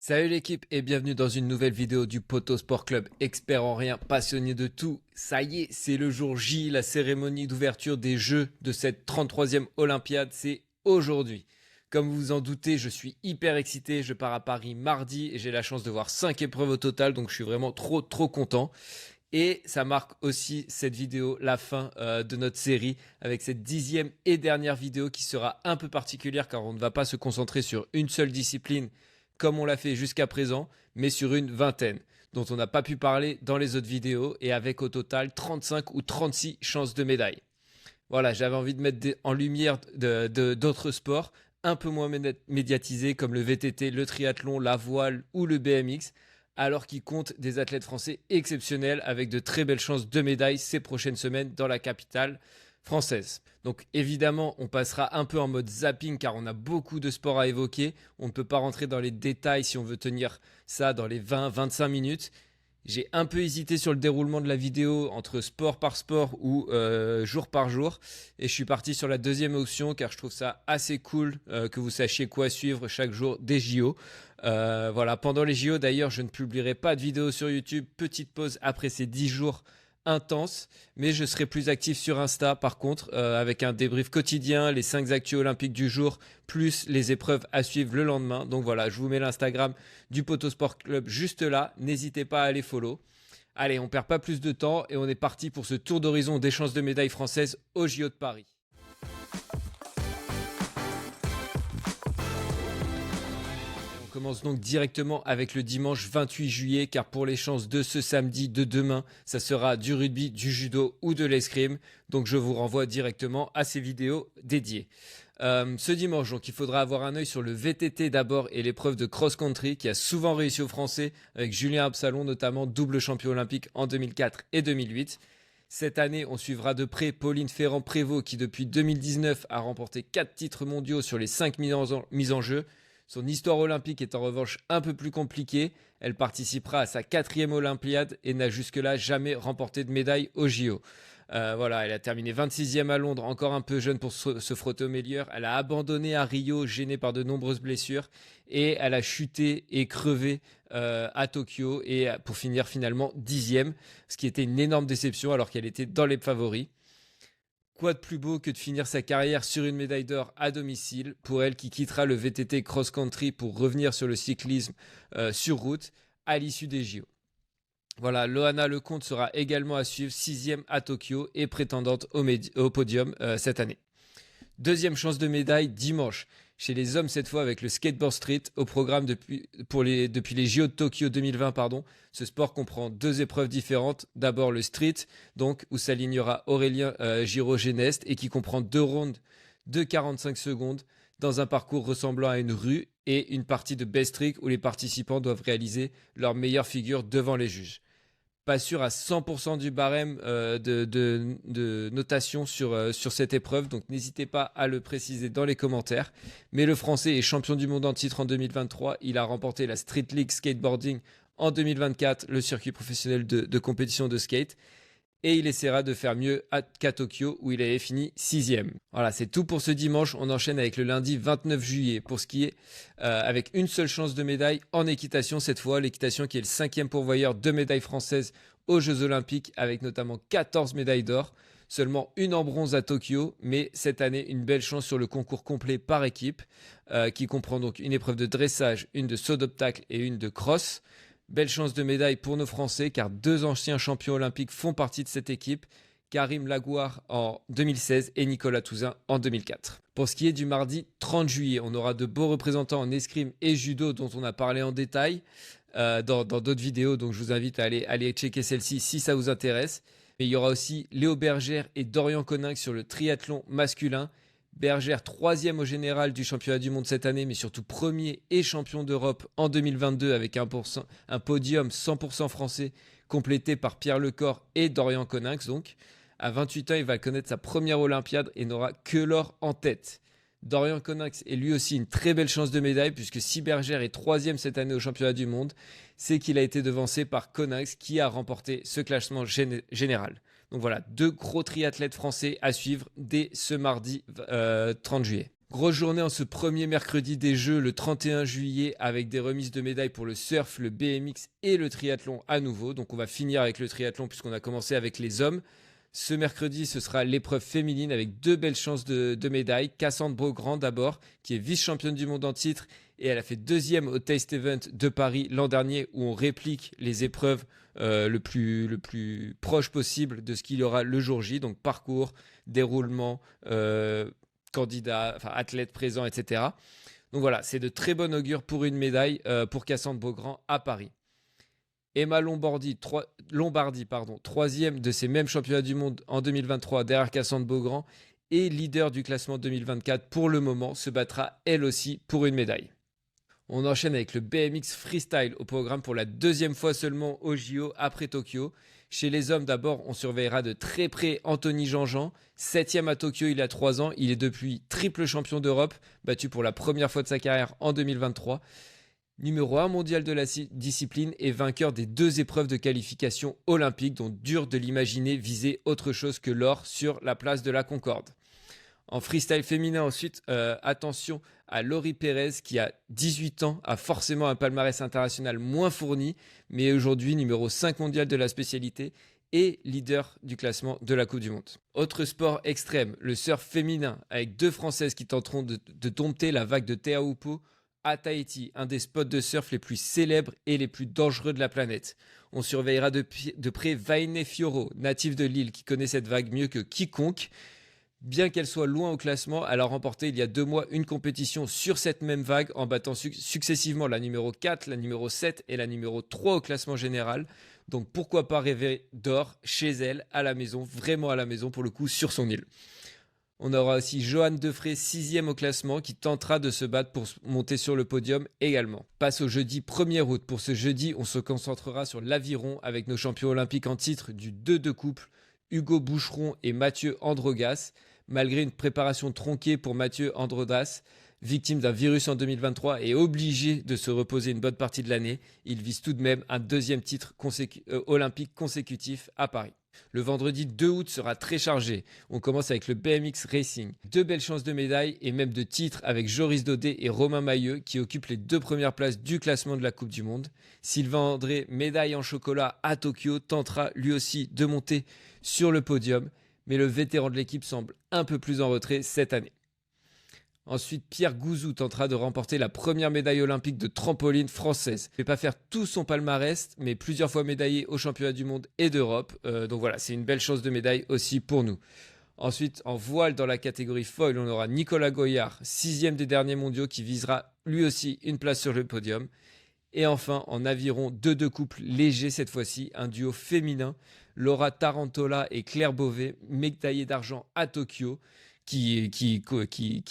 Salut l'équipe et bienvenue dans une nouvelle vidéo du Poto Sport Club, expert en rien, passionné de tout. Ça y est, c'est le jour J, la cérémonie d'ouverture des Jeux de cette 33e Olympiade, c'est aujourd'hui. Comme vous vous en doutez, je suis hyper excité, je pars à Paris mardi et j'ai la chance de voir 5 épreuves au total, donc je suis vraiment trop content. Et ça marque aussi cette vidéo, la fin de notre série, avec cette 10e et dernière vidéo qui sera un peu particulière car on ne va pas se concentrer sur une seule discipline comme on l'a fait jusqu'à présent, mais sur une vingtaine, dont on n'a pas pu parler dans les autres vidéos, et avec au total 35 ou 36 chances de médaille. Voilà, j'avais envie de mettre en lumière d'autres sports un peu moins médiatisés comme le VTT, le triathlon, la voile ou le BMX, alors qu'ils comptent des athlètes français exceptionnels avec de très belles chances de médaille ces prochaines semaines dans la capitale française. Donc évidemment, on passera un peu en mode zapping car on a beaucoup de sports à évoquer. On ne peut pas rentrer dans les détails si on veut tenir ça dans les 20-25 minutes. J'ai un peu hésité sur le déroulement de la vidéo entre sport par sport ou jour par jour. Et je suis parti sur la deuxième option car je trouve ça assez cool que vous sachiez quoi suivre chaque jour des JO. Voilà, pendant les JO d'ailleurs, je ne publierai pas de vidéo sur YouTube. Petite pause après ces 10 jours intense, mais je serai plus actif sur Insta par contre, avec un débrief quotidien, les 5 actus olympiques du jour, plus les épreuves à suivre le lendemain. Donc voilà, je vous mets l'Instagram du Poto Sport Club juste là, n'hésitez pas à aller follow. Allez, on perd pas plus de temps et on est parti pour ce tour d'horizon des chances de médailles françaises au JO de Paris. On commence donc directement avec le dimanche 28 juillet car pour les chances de ce samedi, de demain, ça sera du rugby, du judo ou de l'escrime. Donc je vous renvoie directement à ces vidéos dédiées. Ce dimanche, donc, il faudra avoir un œil sur le VTT d'abord et l'épreuve de cross-country qui a souvent réussi aux Français avec Julien Absalon notamment double champion olympique en 2004 et 2008. Cette année, on suivra de près Pauline Ferrand-Prévot qui depuis 2019 a remporté 4 titres mondiaux sur les 5 mises en jeu. Son histoire olympique est en revanche un peu plus compliquée. Elle participera à sa 4e Olympiade et n'a jusque-là jamais remporté de médaille au JO. Voilà, elle a terminé 26e à Londres, encore un peu jeune pour se frotter au meilleur. Elle a abandonné à Rio, gênée par de nombreuses blessures. Et elle a chuté et crevé à Tokyo. Et pour finir finalement 10e, ce qui était une énorme déception alors qu'elle était dans les favoris. Quoi de plus beau que de finir sa carrière sur une médaille d'or à domicile pour elle qui quittera le VTT cross-country pour revenir sur le cyclisme sur route à l'issue des JO. Voilà, Loana Lecomte sera également à suivre, 6e à Tokyo et prétendante au podium cette année. Deuxième chance de médaille dimanche. Chez les hommes cette fois avec le skateboard street au programme depuis les JO de Tokyo 2020. Ce sport comprend 2 épreuves différentes. D'abord le street, donc où s'alignera Aurélien Giraud-Géneste et qui comprend 2 rounds de 45 secondes dans un parcours ressemblant à une rue et une partie de best trick où les participants doivent réaliser leur meilleure figure devant les juges. Pas sûr à 100% du barème de notation sur cette épreuve, donc n'hésitez pas à le préciser dans les commentaires. Mais le Français est champion du monde en titre en 2023, il a remporté la Street League Skateboarding en 2024, le circuit professionnel de compétition de skate. Et il essaiera de faire mieux qu'à Tokyo où il avait fini 6e. Voilà, c'est tout pour ce dimanche. On enchaîne avec le lundi 29 juillet pour ce qui est avec une seule chance de médaille en équitation cette fois. L'équitation qui est le 5e pourvoyeur de médailles françaises aux Jeux Olympiques avec notamment 14 médailles d'or. Seulement une en bronze à Tokyo, mais cette année une belle chance sur le concours complet par équipe qui comprend donc une épreuve de dressage, une de saut d'obstacle et une de cross. Belle chance de médaille pour nos Français car 2 anciens champions olympiques font partie de cette équipe, Karim Lagouar en 2016 et Nicolas Touzin en 2004. Pour ce qui est du mardi 30 juillet, on aura de beaux représentants en escrime et judo dont on a parlé en détail dans d'autres vidéos, donc je vous invite à aller checker celle-ci si ça vous intéresse. Mais il y aura aussi Léo Bergère et Dorian Coninck sur le triathlon masculin. Bergère 3e au général du championnat du monde cette année, mais surtout premier et champion d'Europe en 2022 avec un podium 100% français complété par Pierre Lecor et Dorian Coninck. Donc, à 28 ans, il va connaître sa première Olympiade et n'aura que l'or en tête. Dorian Coninck est lui aussi une très belle chance de médaille puisque si Bergère est 3e cette année au championnat du monde, c'est qu'il a été devancé par Coninck qui a remporté ce classement général. Donc voilà, 2 gros triathlètes français à suivre dès ce mardi 30 juillet. Grosse journée en ce premier mercredi des Jeux, le 31 juillet, avec des remises de médailles pour le surf, le BMX et le triathlon à nouveau. Donc on va finir avec le triathlon puisqu'on a commencé avec les hommes. Ce mercredi, ce sera l'épreuve féminine avec deux belles chances de médailles. Cassandre Beaugrand d'abord, qui est vice-championne du monde en titre, et elle a fait deuxième au Taste Event de Paris l'an dernier, où on réplique les épreuves le plus proche possible de ce qu'il y aura le jour J, donc parcours, déroulement, candidats, enfin athlètes présents, etc. Donc voilà, c'est de très bon augure pour une médaille pour Cassandre Beaugrand à Paris. Emma Lombardi, troisième de ces mêmes championnats du monde en 2023 derrière Cassandre Beaugrand et leader du classement 2024 pour le moment, se battra elle aussi pour une médaille. On enchaîne avec le BMX Freestyle au programme pour la deuxième fois seulement au JO après Tokyo. Chez les hommes d'abord, on surveillera de très près Anthony Jean-Jean, 7e à Tokyo il y a 3 ans. Il est depuis triple champion d'Europe, battu pour la première fois de sa carrière en 2023. Numéro 1 mondial de la discipline et vainqueur des 2 épreuves de qualification olympique, dont dur de l'imaginer viser autre chose que l'or sur la place de la Concorde. En freestyle féminin ensuite, attention à Laurie Pérez qui a 18 ans, a forcément un palmarès international moins fourni, mais aujourd'hui numéro 5 mondial de la spécialité et leader du classement de la Coupe du Monde. Autre sport extrême, le surf féminin, avec 2 Françaises qui tenteront de dompter la vague de Teahupo'o à Tahiti, un des spots de surf les plus célèbres et les plus dangereux de la planète. On surveillera de près Vaine Fioro, native de l'île, qui connaît cette vague mieux que quiconque. Bien qu'elle soit loin au classement, elle a remporté il y a 2 mois une compétition sur cette même vague en battant successivement la numéro 4, la numéro 7 et la numéro 3 au classement général. Donc pourquoi pas rêver d'or chez elle, à la maison, vraiment à la maison pour le coup, sur son île. On aura aussi Johanne Defray, 6e au classement, qui tentera de se battre pour monter sur le podium également. Passe au jeudi 1er août. Pour ce jeudi, on se concentrera sur l'aviron avec nos champions olympiques en titre du 2 couple, Hugo Boucheron et Mathieu Androgas. Malgré une préparation tronquée pour Mathieu Androdas, victime d'un virus en 2023 et obligé de se reposer une bonne partie de l'année, il vise tout de même un 2e titre olympique consécutif à Paris. Le vendredi 2 août sera très chargé. On commence avec le BMX Racing. 2 belles chances de médailles et même de titres avec Joris Daudet et Romain Mailleux qui occupent les 2 premières places du classement de la Coupe du Monde. Sylvain André, médaille en chocolat à Tokyo, tentera lui aussi de monter sur le podium. Mais le vétéran de l'équipe semble un peu plus en retrait cette année. Ensuite, Pierre Gouzou tentera de remporter la première médaille olympique de trampoline française. Il ne va pas faire tout son palmarès, mais plusieurs fois médaillé aux championnats du monde et d'Europe. Donc voilà, c'est une belle chance de médaille aussi pour nous. Ensuite, en voile dans la catégorie foil, on aura Nicolas Goyard, 6e des derniers mondiaux, qui visera lui aussi une place sur le podium. Et enfin, en aviron, 2 couples légers cette fois-ci, un duo féminin, Laura Tarantola et Claire Beauvais, médaillées d'argent à Tokyo, qui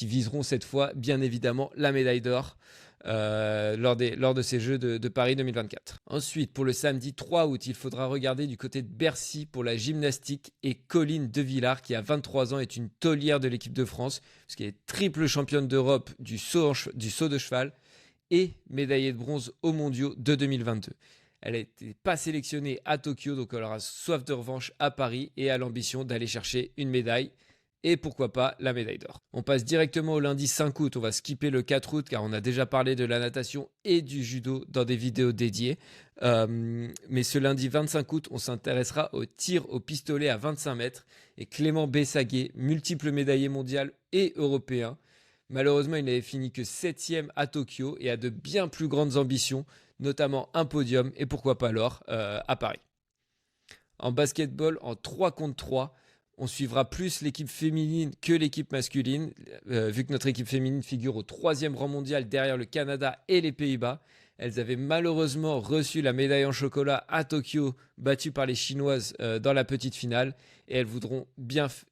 viseront cette fois, bien évidemment, la médaille d'or lors de ces Jeux de Paris 2024. Ensuite, pour le samedi 3 août, il faudra regarder du côté de Bercy pour la gymnastique et Colline Devillard, qui a 23 ans, est une taulière de l'équipe de France, puisqu'elle est triple championne d'Europe du saut de cheval et médaillée de bronze aux mondiaux de 2022. Elle n'a été pas sélectionnée à Tokyo, donc elle aura soif de revanche à Paris et a l'ambition d'aller chercher une médaille et pourquoi pas la médaille d'or. On passe directement au lundi 5 août, on va skipper le 4 août car on a déjà parlé de la natation et du judo dans des vidéos dédiées. Mais ce lundi 25 août, on s'intéressera au tir au pistolet à 25 mètres et Clément Bessaguet, multiple médaillé mondial et européen. Malheureusement, il n'avait fini que 7e à Tokyo et a de bien plus grandes ambitions, notamment un podium et pourquoi pas l'or à Paris. En basketball, en 3 contre 3, on suivra plus l'équipe féminine que l'équipe masculine, vu que notre équipe féminine figure au 3e rang mondial derrière le Canada et les Pays-Bas. Elles avaient malheureusement reçu la médaille en chocolat à Tokyo, battue par les Chinoises dans la petite finale. Et elles voudront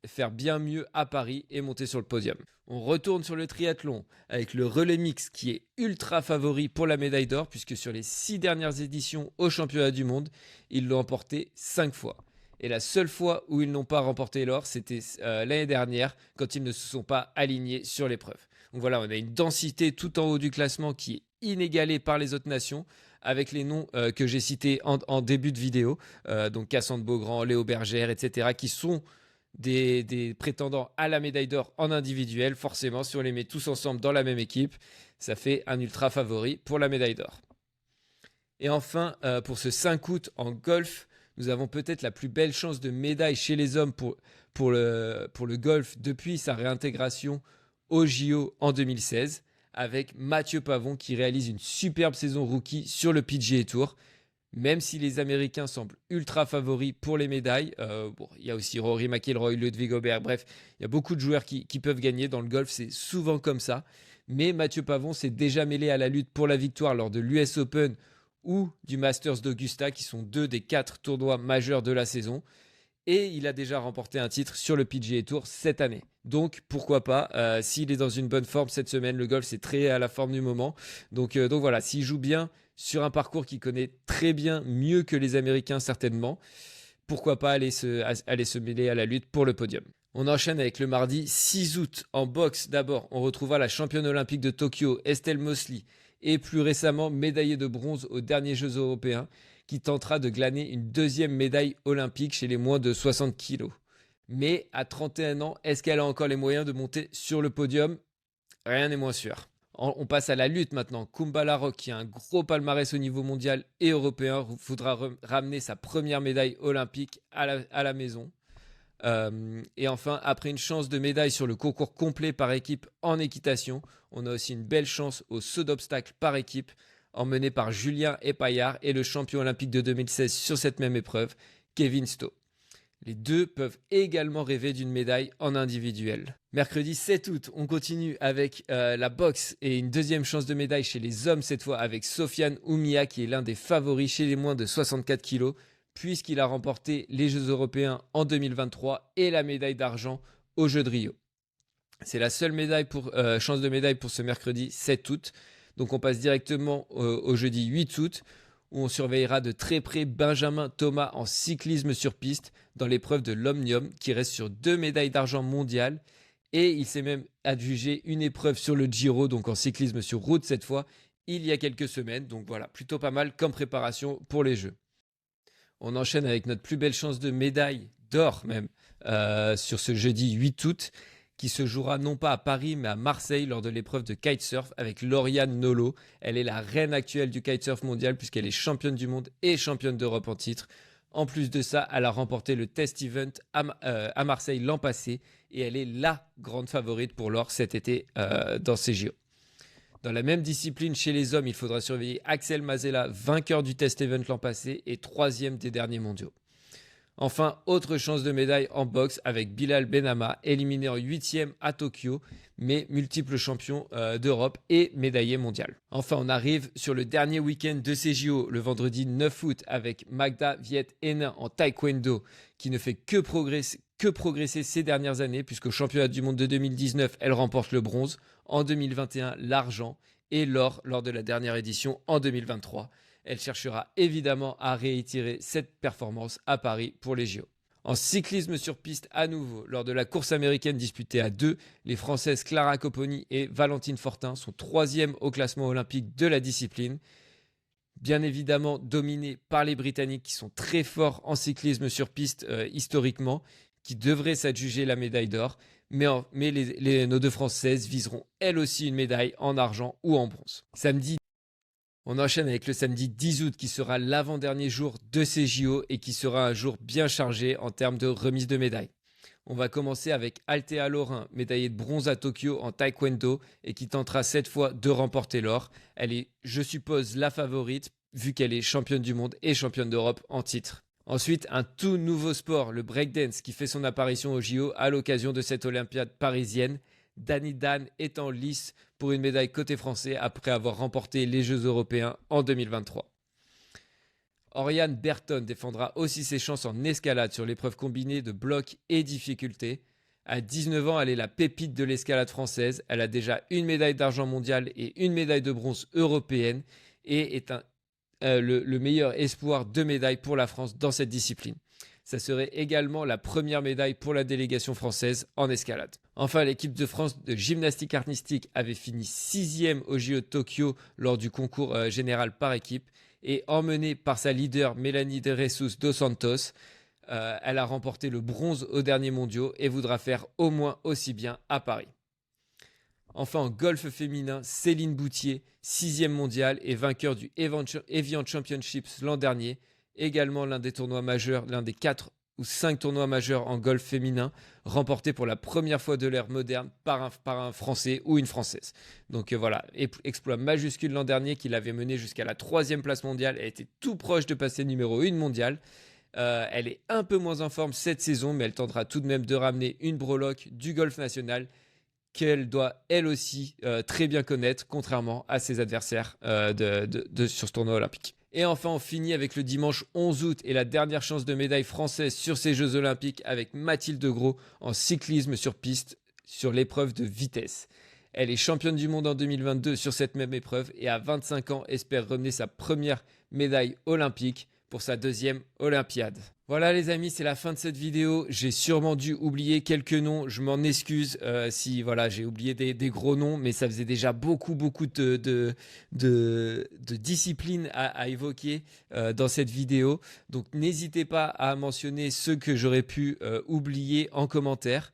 faire bien mieux à Paris et monter sur le podium. On retourne sur le triathlon avec le relais mix qui est ultra favori pour la médaille d'or, puisque sur les 6 dernières éditions au championnat du monde, ils l'ont emporté 5 fois. Et la seule fois où ils n'ont pas remporté l'or, c'était l'année dernière, quand ils ne se sont pas alignés sur l'épreuve. Donc voilà, on a une densité tout en haut du classement qui est inégalée par les autres nations, avec les noms que j'ai cités en début de vidéo, donc Cassandre Beaugrand, Léo Bergère, etc., qui sont des prétendants à la médaille d'or en individuel. Forcément, si on les met tous ensemble dans la même équipe, ça fait un ultra favori pour la médaille d'or. Et enfin, pour ce 5 août en golf, nous avons peut-être la plus belle chance de médaille chez les hommes pour le golf depuis sa réintégration au JO en 2016, avec Mathieu Pavon qui réalise une superbe saison rookie sur le PGA Tour. Même si les Américains semblent ultra favoris pour les médailles, il y a aussi Rory McIlroy, Ludwig Aubert, bref, il y a beaucoup de joueurs qui peuvent gagner. Dans le golf, c'est souvent comme ça. Mais Mathieu Pavon s'est déjà mêlé à la lutte pour la victoire lors de l'US Open ou du Masters d'Augusta, qui sont 2 des 4 tournois majeurs de la saison. Et il a déjà remporté un titre sur le PGA Tour cette année. Donc pourquoi pas, s'il est dans une bonne forme cette semaine, le golf c'est très à la forme du moment. Donc voilà, s'il joue bien sur un parcours qu'il connaît très bien, mieux que les Américains certainement, pourquoi pas aller se mêler à la lutte pour le podium. On enchaîne avec le mardi 6 août en boxe. D'abord, on retrouvera la championne olympique de Tokyo, Estelle Mosley, et plus récemment médaillée de bronze aux derniers Jeux européens, qui tentera de glaner une deuxième médaille olympique chez les moins de 60 kilos. Mais à 31 ans, est-ce qu'elle a encore les moyens de monter sur le podium? Rien n'est moins sûr. On passe à la lutte maintenant. Kumbala Rock, qui a un gros palmarès au niveau mondial et européen, voudra ramener sa première médaille olympique à la maison. Et enfin, après une chance de médaille sur le concours complet par équipe en équitation, on a aussi une belle chance au saut d'obstacle par équipe, emmené par Julien Epaillard et le champion olympique de 2016 sur cette même épreuve, Kevin Stowe. Les deux peuvent également rêver d'une médaille en individuel. Mercredi 7 août, on continue avec la boxe et une deuxième chance de médaille chez les hommes, cette fois avec Sofiane Oumia, qui est l'un des favoris chez les moins de 64 kilos, puisqu'il a remporté les Jeux européens en 2023 et la médaille d'argent aux Jeux de Rio. C'est la seule chance de médaille pour ce mercredi 7 août. Donc on passe directement au jeudi 8 août, où on surveillera de très près Benjamin Thomas en cyclisme sur piste dans l'épreuve de l'Omnium, qui reste sur 2 médailles d'argent mondiales. Et il s'est même adjugé une épreuve sur le Giro, donc en cyclisme sur route cette fois, il y a quelques semaines. Donc voilà, plutôt pas mal comme préparation pour les Jeux. On enchaîne avec notre plus belle chance de médaille, d'or même, sur ce jeudi 8 août, qui se jouera non pas à Paris mais à Marseille lors de l'épreuve de kitesurf avec Lauriane Nolo. Elle est la reine actuelle du kitesurf mondial puisqu'elle est championne du monde et championne d'Europe en titre. En plus de ça, elle a remporté le test event à Marseille l'an passé et elle est la grande favorite pour l'or cet été dans ces JO. Dans la même discipline chez les hommes, il faudra surveiller Axel Mazella, vainqueur du test event l'an passé et 3e des derniers mondiaux. Enfin, autre chance de médaille en boxe avec Bilal Benama, éliminé en 8e à Tokyo, mais multiple champion d'Europe et médaillé mondial. Enfin, on arrive sur le dernier week-end de ces JO, le vendredi 9 août, avec Magda Viet Henin en taekwondo, qui ne fait que progresser ces dernières années, puisqu'au championnat du monde de 2019, elle remporte le bronze, en 2021, l'argent et l'or lors de la dernière édition en 2023. Elle cherchera évidemment à réitérer cette performance à Paris pour les JO. En cyclisme sur piste à nouveau, lors de la course américaine disputée à 2, les Françaises Clara Copponi et Valentine Fortin sont 3e au classement olympique de la discipline. Bien évidemment dominées par les Britanniques qui sont très forts en cyclisme sur piste historiquement, qui devraient s'adjuger la médaille d'or. Mais nos deux Françaises viseront elles aussi une médaille en argent ou en bronze. Samedi, on enchaîne avec le samedi 10 août qui sera l'avant-dernier jour de ces JO et qui sera un jour bien chargé en termes de remise de médailles. On va commencer avec Althea Lorrain, médaillée de bronze à Tokyo en taekwondo et qui tentera cette fois de remporter l'or. Elle est, je suppose, la favorite vu qu'elle est championne du monde et championne d'Europe en titre. Ensuite, un tout nouveau sport, le breakdance, qui fait son apparition au JO à l'occasion de cette Olympiade parisienne. Dani Dan est en lice pour une médaille côté français après avoir remporté les Jeux européens en 2023. Oriane Berton défendra aussi ses chances en escalade sur l'épreuve combinée de bloc et difficulté. À 19 ans, elle est la pépite de l'escalade française. Elle a déjà une médaille d'argent mondiale et une médaille de bronze européenne et est le meilleur espoir de médaille pour la France dans cette discipline. Ça serait également la première médaille pour la délégation française en escalade. Enfin, l'équipe de France de gymnastique artistique avait fini 6e au JO de Tokyo lors du concours général par équipe et emmenée par sa leader Mélanie de Jesus dos Santos, Elle a remporté le bronze aux derniers mondiaux et voudra faire au moins aussi bien à Paris. Enfin, en golf féminin, Céline Boutier, 6e mondiale et vainqueur du Evian Championships l'an dernier. Également l'un des tournois majeurs, l'un des 4 ou 5 tournois majeurs en golf féminin, remporté pour la première fois de l'ère moderne par un Français ou une Française. Donc voilà, exploit majuscule l'an dernier qui l'avait mené jusqu'à la 3e place mondiale. Elle était tout proche de passer numéro 1 mondiale. Elle est un peu moins en forme cette saison, mais elle tentera tout de même de ramener une breloque du golf national qu'elle doit elle aussi très bien connaître, contrairement à ses adversaires sur ce tournoi olympique. Et enfin, on finit avec le dimanche 11 août et la dernière chance de médaille française sur ces Jeux Olympiques avec Mathilde Gros en cyclisme sur piste sur l'épreuve de vitesse. Elle est championne du monde en 2022 sur cette même épreuve et à 25 ans espère ramener sa première médaille olympique pour sa 2e Olympiade. Voilà les amis, c'est la fin de cette vidéo. J'ai sûrement dû oublier quelques noms. Je m'en excuse si voilà, j'ai oublié des gros noms, mais ça faisait déjà beaucoup de disciplines à évoquer dans cette vidéo. Donc n'hésitez pas à mentionner ceux que j'aurais pu oublier en commentaire.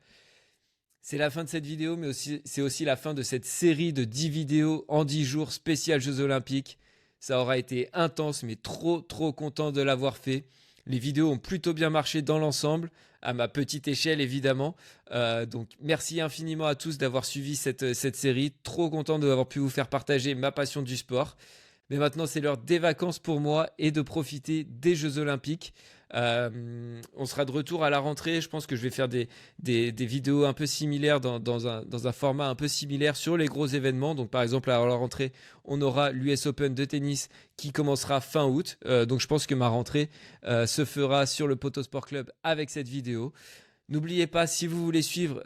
C'est la fin de cette vidéo, mais c'est aussi la fin de cette série de 10 vidéos en 10 jours spécial Jeux Olympiques. Ça aura été intense, mais trop content de l'avoir fait. Les vidéos ont plutôt bien marché dans l'ensemble, à ma petite échelle évidemment. Donc merci infiniment à tous d'avoir suivi cette série. Trop content d'avoir pu vous faire partager ma passion du sport. Mais maintenant, c'est l'heure des vacances pour moi et de profiter des Jeux Olympiques. On sera de retour à la rentrée. Je pense que je vais faire des vidéos un peu similaires dans un format un peu similaire sur les gros événements. Donc, par exemple, à la rentrée, on aura l'US Open de tennis qui commencera fin août. Donc, je pense que ma rentrée se fera sur le Poteau Sport Club avec cette vidéo. N'oubliez pas, si vous voulez suivre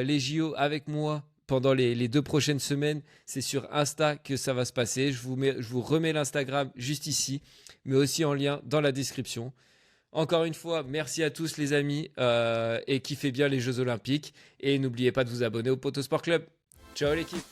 les JO avec moi, pendant les 2 prochaines semaines, c'est sur Insta que ça va se passer. Je vous remets l'Instagram juste ici, mais aussi en lien dans la description. Encore une fois, merci à tous les amis et kiffez bien les Jeux Olympiques. Et n'oubliez pas de vous abonner au Poteau Sport Club. Ciao l'équipe!